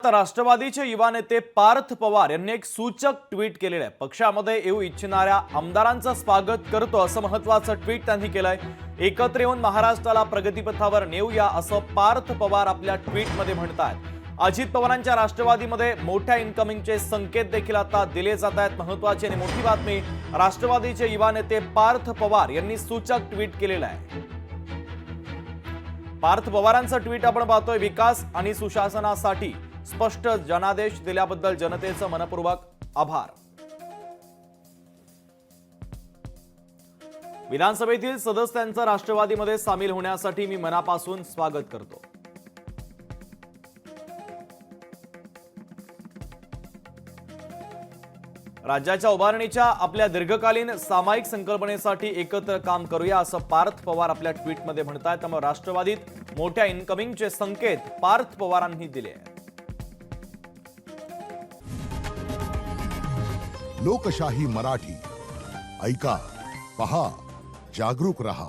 तर राष्ट्रवादीचे युवा नेते पार्थ पवार यांनी एक सूचक ट्विट केलेलं आहे। पक्षामध्ये येऊ इच्छिणाऱ्या आमदारांचं स्वागत करतो असं महत्त्वाचं ट्विट त्यांनी केलंय। एकत्र येऊन महाराष्ट्राला प्रगतीपथावर नेऊया असं पार्थ पवार आपल्या ट्विटमध्ये म्हणतात। अजित पवारांच्या राष्ट्रवादीमध्ये मोठ्या इन्कमिंगचे संकेत देखील आता दिले जात आहेत। महत्त्वाची आणि मोठी बातमी, राष्ट्रवादीचे युवा नेते पार्थ पवार यांनी सूचक ट्विट केलेलं आहे। पार्थ पवारांचं ट्विट आपण पाहतोय। विकास आणि सुशासनासाठी स्पष्ट जनादेश दिल्याबद्दल जनतेचं मनपूर्वक आभार। विधानसभेतील सदस्यांचं राष्ट्रवादीमध्ये सामील होण्यासाठी मी मनापासून स्वागत करतो। राज्याच्या उभारणीच्या आपल्या दीर्घकालीन सामायिक संकल्पनेसाठी एकत्र काम करूया असं पार्थ पवार आपल्या ट्विटमध्ये म्हणतात। त्यामुळे राष्ट्रवादीत मोठ्या इन्कमिंगचे संकेत पार्थ पवारांनी दिले आहेत। लोकशाही मराठी ऐका, पहा, जागरूक रहा।